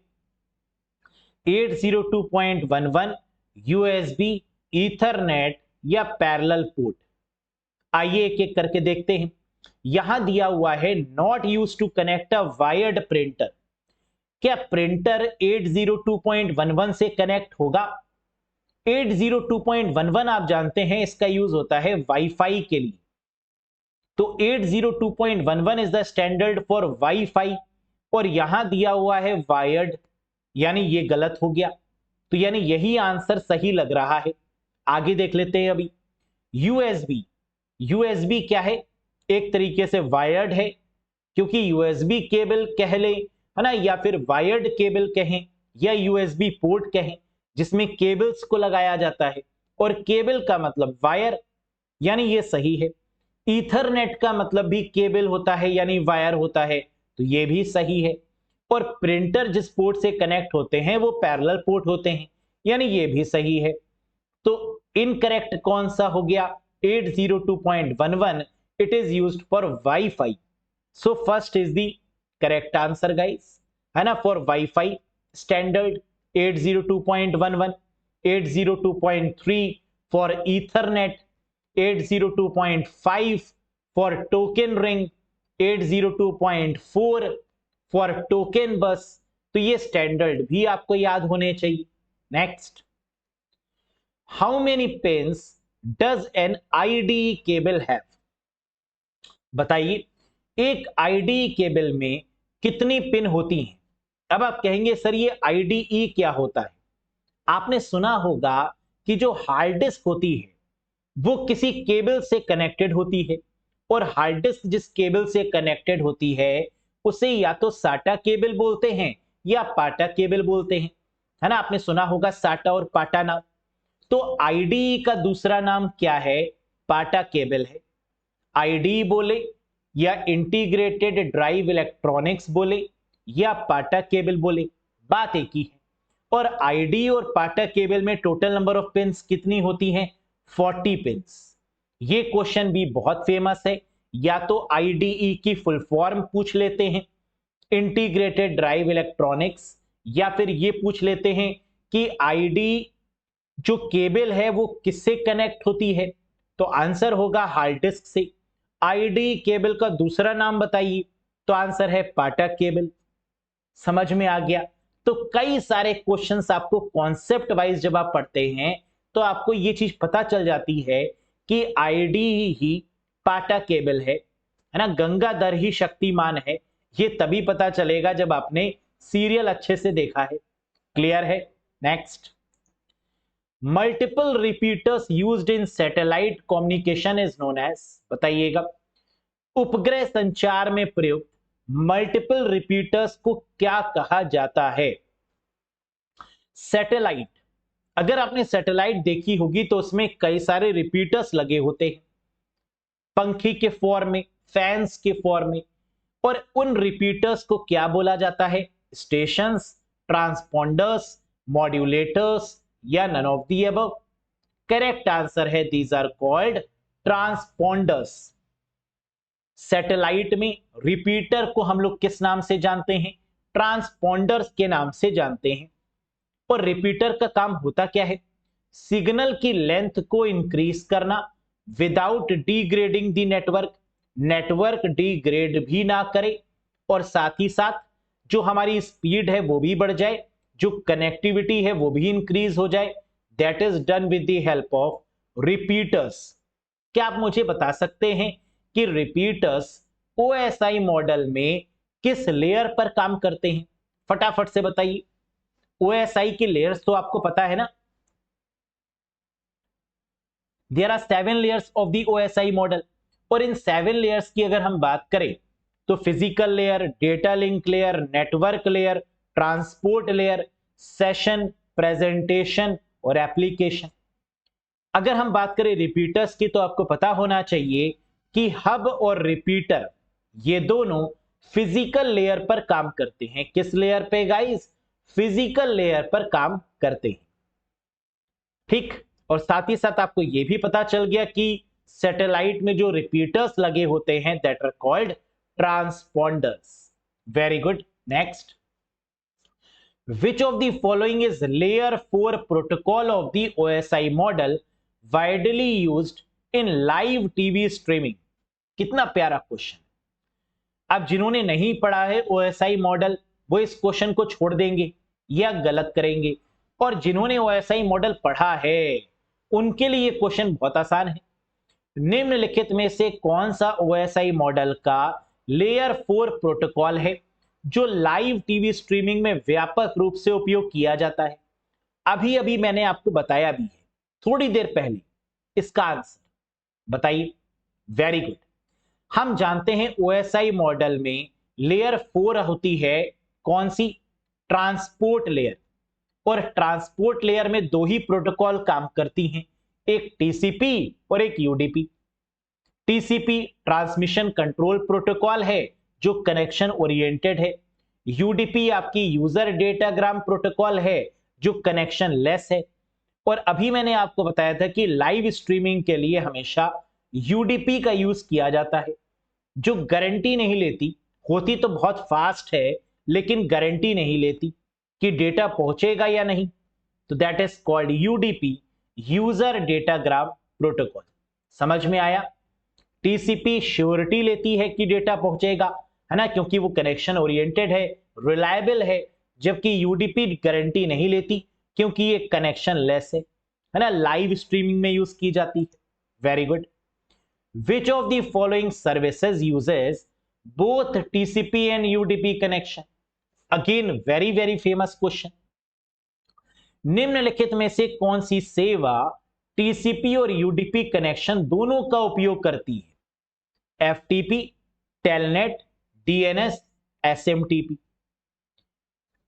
802.11, यूएसबी, ईथरनेट या पैरेलल पोर्ट। आइए एक एक करके देखते हैं। यहां दिया हुआ है not used to connect a wired printer. क्या प्रिंटर 802.11 से कनेक्ट होगा? 802.11 आप जानते हैं इसका यूज होता है वाईफाई के लिए। तो 802.11 is the standard for wifi, और यहां दिया हुआ है वायर्ड, यानी ये गलत हो गया। तो यानी यही आंसर सही लग रहा है। आगे देख लेते हैं अभी। यूएसबी, यूएसबी क्या है? एक तरीके से वायर्ड है, क्योंकि यूएसबी केबल कह ले, है ना, या फिर वायर्ड केबल कहें या यूएसबी पोर्ट कहें, जिसमें केबल्स को लगाया जाता है, और केबल का मतलब वायर, यानी ये सही है। ईथरनेट का मतलब भी केबल होता है यानी वायर होता है, तो ये भी सही है। और प्रिंटर जिस पोर्ट से कनेक्ट होते हैं वो पैरेलल पोर्ट होते हैं, यानी ये भी सही है। तो इनकरेक्ट कौन सा हो गया? 802.11, it is used for wifi. So first is the correct answer guys, है ना, for wifi standard 802.11, 802.3 for Ethernet, 802.5 for token ring, 802.4 for token बस। तो ये स्टैंडर्ड भी आपको याद होने चाहिए। Next, how many pins does N IDE cable have? बताइए, एक आईडीई केबल में कितनी पिन होती हैं? अब आप कहेंगे सर ये आईडीई क्या होता है? आपने सुना होगा कि जो हार्ड डिस्क होती है वो किसी केबल से कनेक्टेड होती है, और हार्ड डिस्क जिस केबल से कनेक्टेड होती है उसे या तो साटा केबल बोलते हैं या पाटा केबल बोलते हैं, है ना। आपने सुना होगा साटा और पाटा नाम। तो आईडीई का दूसरा नाम क्या है? पाटा केबल है। आईडीई बोले या इंटीग्रेटेड ड्राइव इलेक्ट्रॉनिक्स बोले या पाटा केबल बोले, बात एक ही है। और आईडीई और पाटा केबल में टोटल नंबर ऑफ पिंस कितनी होती हैं? 40 पिंस। ये क्वेश्चन भी बहुत फेमस है, या तो आईडीई की फुल फॉर्म पूछ लेते हैं इंटीग्रेटेड ड्राइव इलेक्ट्रॉनिक्स, या फिर ये पूछ लेते हैं कि आईडी जो केबल है वो किससे कनेक्ट होती है, तो आंसर होगा हार्ड डिस्क से। आईडी केबल का दूसरा नाम बताइए, तो आंसर है पाठक केबल। समझ में आ गया। तो कई सारे क्वेश्चंस आपको कॉन्सेप्ट वाइज जब आप पढ़ते हैं तो आपको ये चीज पता चल जाती है कि आईडी ही पाटा केबल है ना, गंगाधर ही शक्तिमान है। ये तभी पता चलेगा जब आपने सीरियल अच्छे से देखा है। क्लियर है? Next, multiple repeaters used in satellite communication is known as, बताइएगा, उपग्रह संचार में प्रयुक्त मल्टीपल रिपीटर्स को क्या कहा जाता है? सैटेलाइट, अगर आपने सैटेलाइट देखी होगी तो उसमें कई सारे रिपीटर्स लगे होते हैं, पंखी के फॉर्म में, फैंस के फॉर्म में, और उन रिपीटर्स को क्या बोला जाता है? स्टेशंस, ट्रांसपोंडर्स, मॉड्यूलेटर्स या none of the above? Correct answer है these are called transponders. Satellite में रिपीटर को हम लोग किस नाम से जानते हैं? ट्रांसपोंडर्स के नाम से जानते हैं। और रिपीटर का काम होता क्या है? सिग्नल की लेंथ को इंक्रीज करना without degrading the network, network degrade भी ना करे, और साथ ही साथ जो हमारी स्पीड है वो भी बढ़ जाए, जो कनेक्टिविटी है वो भी इंक्रीज हो जाए। That is done with the help of repeaters. क्या आप मुझे बता सकते हैं कि रिपीटर्स ओएसआई मॉडल में किस लेयर पर काम करते हैं? फटाफट से बताइए। ओएसआई की लेयर्स तो आपको पता है ना, there are 7 layers of the OSI model, और इन 7 लेयर्स की अगर हम बात करें तो physical layer, data link layer, network layer, transport layer, session, presentation और एप्लीकेशन। अगर हम बात करें रिपीटर्स की तो आपको पता होना चाहिए कि हब और रिपीटर ये दोनों फिजिकल लेयर पर काम करते हैं। किस लेयर पे गाइस? फिजिकल लेयर पर काम करते हैं। ठीक, और साथ ही साथ आपको यह भी पता चल गया कि सैटेलाइट में जो रिपीटर्स लगे होते हैं that are called transponders. Very good. Next, which of the following is layer 4 protocol of the OSI model widely used in live TV streaming? कितना प्यारा क्वेश्चन। अब जिन्होंने नहीं पढ़ा है OSI मॉडल वो इस क्वेश्चन को छोड़ देंगे या गलत करेंगे, और जिन्होंने OSI मॉडल पढ़ा है उनके लिए क्वेश्चन बहुत आसान है। निम्नलिखित में से कौन सा OSI मॉडल का लेयर 4 प्रोटोकॉल है जो लाइव टीवी स्ट्रीमिंग में व्यापक रूप से उपयोग किया जाता है? अभी अभी मैंने आपको बताया भी है थोड़ी देर पहले, इसका आंसर बताइए। Very good. हम जानते हैं OSI मॉडल में लेयर 4 होती है कौन सी? Transport layer. और ट्रांसपोर्ट लेयर में दो ही प्रोटोकॉल काम करती हैं, एक टीसीपी और एक UDP. TCP transmission control protocol है जो कनेक्शन ओरिएंटेड है। यूडीपी आपकी यूजर डेटाग्राम प्रोटोकॉल है जो कनेक्शन लेस है। और अभी मैंने आपको बताया था कि लाइव स्ट्रीमिंग के लिए हमेशा यूडीपी का यूज किया जाता है, जो गारंटी नहीं लेती, होती तो बहुत फास्ट है लेकिन गारंटी नहीं लेती कि डेटा पहुंचेगा या नहीं, तो that is called UDP, user datagram protocol. समझ में आया? टीसीपी श्योरिटी लेती है कि डेटा पहुंचेगा, है ना, क्योंकि वो कनेक्शन ओरिएंटेड है, रिलायबल है, जबकि यूडीपी गारंटी नहीं लेती क्योंकि ये कनेक्शन लेस है ना, लाइव स्ट्रीमिंग में यूज की जाती है। Very good. Which of the following services uses both TCP and UDP connection? Again very very famous question. निम्नलिखित में से कौन सी सेवा टीसीपी और यूडीपी कनेक्शन दोनों का उपयोग करती है? FTP, telnet, DNS, SMTP.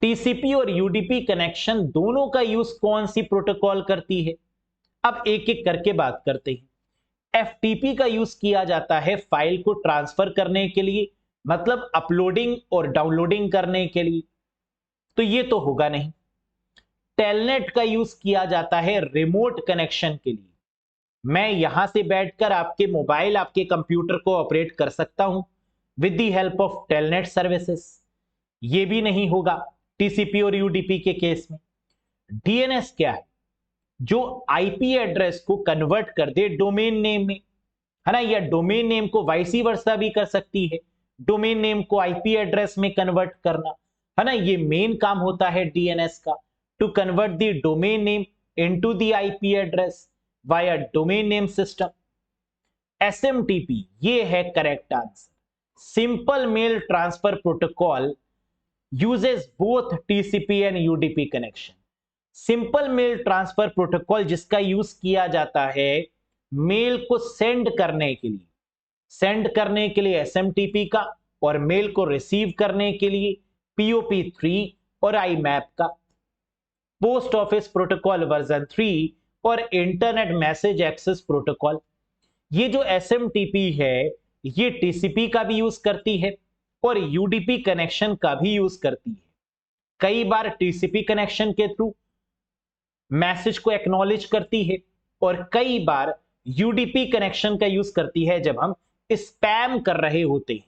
TCP और यूडीपी कनेक्शन दोनों का यूज कौन सी प्रोटोकॉल करती है? अब एक एक करके बात करते हैं। एफटीपी का यूज किया जाता है फाइल को ट्रांसफर करने के लिए, मतलब अपलोडिंग और डाउनलोडिंग करने के लिए, तो ये तो होगा नहीं। टेलनेट का यूज किया जाता है रिमोट कनेक्शन के लिए, मैं यहां से बैठकर आपके मोबाइल, आपके कंप्यूटर को ऑपरेट कर सकता हूं with the help of telnet services, ये भी नहीं होगा टीसीपी और यूडीपी के केस में। डीएनएस क्या है? जो आईपी एड्रेस को कन्वर्ट कर दे डोमेन नेम में, है ना, या डोमेन नेम को वाइसी वर्सा भी कर सकती है, डोमेन नेम को आईपी एड्रेस में कन्वर्ट करना, है ना, ये मेन काम होता है डीएनएस का, to convert the domain name into the IP address via domain name system. SMTP ये है correct answer. Simple mail transfer protocol uses both TCP and UDP connection. Simple mail transfer protocol जिसका यूज किया जाता है मेल को सेंड करने के लिए एसएमटीपी का, और मेल को रिसीव करने के लिए पीओपी3 और आईमैप का। पोस्ट ऑफिस प्रोटोकॉल वर्जन 3 और इंटरनेट मैसेज एक्सेस प्रोटोकॉल। ये जो एसएमटीपी है ये टीसीपी का भी यूज करती है और यूडीपी कनेक्शन का भी यूज करती है। कई बार टीसीपी कनेक्शन के थ्रू मैसेज को एक्नॉलेज करती है और कई बार यूडीपी कनेक्शन का यूज करती है जब हम स्पैम कर रहे होते हैं,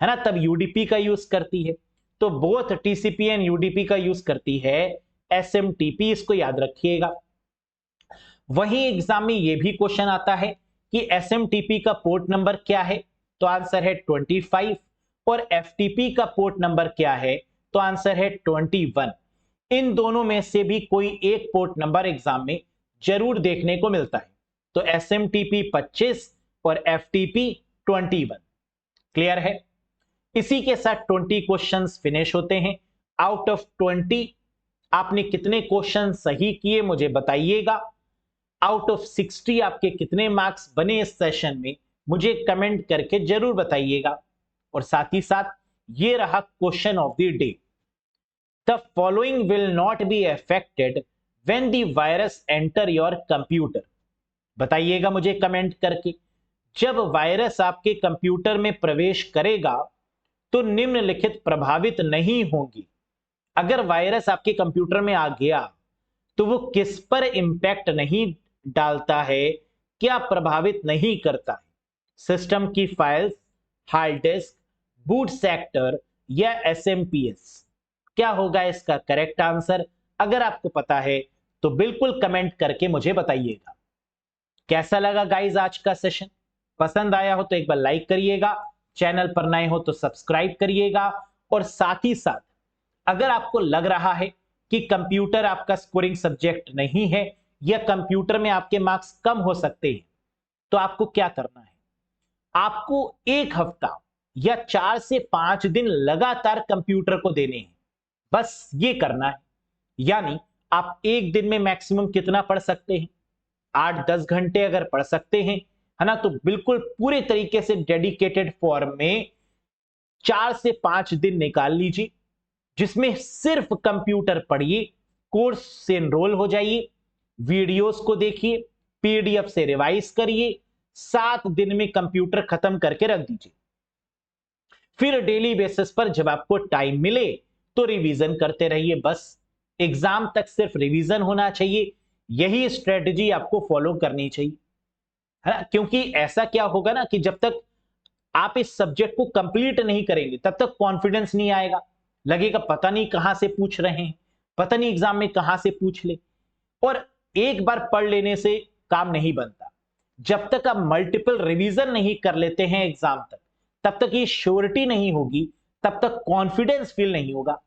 है ना, तब यूडीपी का यूज करती है। तो बोथ टीसीपी एंड यूडीपी का यूज करती है एसएमटीपी, इसको याद रखिएगा। वही एग्जाम में यह भी क्वेश्चन आता है कि एसएमटीपी का पोर्ट नंबर क्या है, तो आंसर है 25, और एफटीपी का पोर्ट नंबर क्या है, तो आंसर है 21। इन दोनों में से भी कोई एक पोर्ट नंबर एग्जाम में जरूर देखने को मिलता है। तो एसएमटीपी 25 और एफटीपी 21। क्लियर है? इसी के साथ 20 क्वेश्चंस फिनिश होते हैं। आउट ऑफ 20 आपने कितने क्वेश्चन सही किए मुझे बताइएगा। आउट ऑफ 60 आपके कितने मार्क्स बने इस सेशन में मुझे कमेंट करके जरूर बताइएगा। और साथ ही साथ ये रहा question of the day. The following will not be affected when the virus enter your computer. बताइएगा मुझे कमेंट करके, जब वायरस आपके कंप्यूटर में प्रवेश करेगा तो निम्नलिखित प्रभावित नहीं होंगी। अगर वायरस आपके कंप्यूटर में आ गया तो वो किस पर इंपैक्ट नहीं डालता है, क्या प्रभावित नहीं करता है? सिस्टम की files, hard disk, boot sector या एसएमपीएस? क्या होगा इसका करेक्ट आंसर? अगर आपको पता है तो बिल्कुल कमेंट करके मुझे बताइएगा। कैसा लगा गाइस आज का सेशन? पसंद आया हो तो एक बार लाइक करिएगा, चैनल पर नए हो तो सब्सक्राइब करिएगा, और साथ ही साथ अगर आपको लग रहा है कि कंप्यूटर आपका स्कोरिंग सब्जेक्ट नहीं है या कंप्यूटर में आपके मार्क्स कम हो सकते हैं, तो आपको क्या करना है? आपको एक हफ्ता या 4 से 5 दिन लगातार कंप्यूटर को देने हैं, बस ये करना है। यानी आप एक दिन में मैक्सिमम कितना पढ़ सकते हैं? 8-10 घंटे अगर पढ़ सकते हैं, है ना, तो बिल्कुल पूरे तरीके से डेडिकेटेड फॉर्म में 4 से 5 दिन निकाल लीजिए, जिसमें सिर्फ कंप्यूटर पढ़िए, कोर्स से एनरोल हो जाइए, वीडियोस को देखिए, पीडीएफ से रिवाइज करिए, 7 दिन में कंप्यूटर खत्म करके रख दीजिए। फिर डेली बेसिस पर जब आपको टाइम मिले तो रिवीजन करते रहिए। बस एग्जाम तक सिर्फ रिवीजन होना चाहिए, यही स्ट्रेटजी आपको फॉलो करनी चाहिए, है ना। क्योंकि ऐसा क्या होगा ना कि जब तक आप इस सब्जेक्ट को कंप्लीट नहीं करेंगे तब तक कॉन्फिडेंस नहीं आएगा, लगेगा पता नहीं कहां से पूछ रहे हैं, पता नहीं एग्जाम में कहां से पूछ ले। और एक बार पढ़ लेने से काम नहीं बनता, जब तक आप मल्टीपल रिवीजन नहीं कर लेते हैं एग्जाम तक, तब तक ये श्योरिटी नहीं होगी, तब तक कॉन्फिडेंस फील नहीं होगा।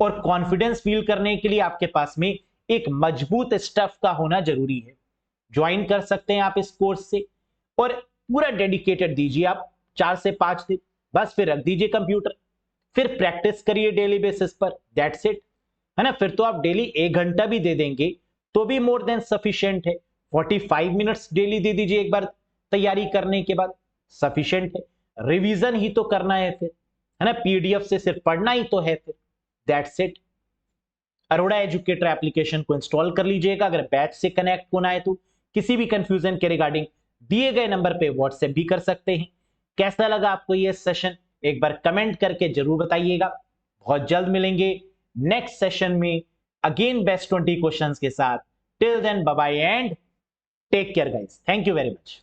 और कॉन्फिडेंस फील करने के लिए आपके पास में एक मजबूत स्टफ का होना जरूरी है। ज्वाइन कर सकते हैं आप इस कोर्स से, और पूरा डेडिकेटेड दीजिए आप 4 से 5 दिन, बस फिर रख दीजिए कंप्यूटर, फिर प्रैक्टिस करिए डेली बेसिस पर, दैट्स इट, है ना। फिर तो आप डेली 1 घंटा भी दे देंगे तो भी मोर देन सफिशिएंट है। 45 मिनट्स डेली दे दीजिए एक बार तैयारी करने के बाद, सफिशिएंट है। रिवीजन ही तो करना है फिर, है ना, पीडीएफ से सिर्फ पढ़ना ही तो है फिर, that's it. Arora educator application को इंस्टॉल कर लीजिएगा। अगर बैच से कनेक्ट होना है तो किसी भी कंफ्यूजन के रिगार्डिंग दिए गए नंबर पे व्हाट्सएप भी कर सकते हैं। कैसा लगा आपको ये सेशन एक बार कमेंट करके जरूर बताइएगा। बहुत जल्द मिलेंगे नेक्स्ट सेशन में अगेन बेस्ट 20 क्वेश्चंस के साथ। Till then bye bye and take care guys, thank you very much.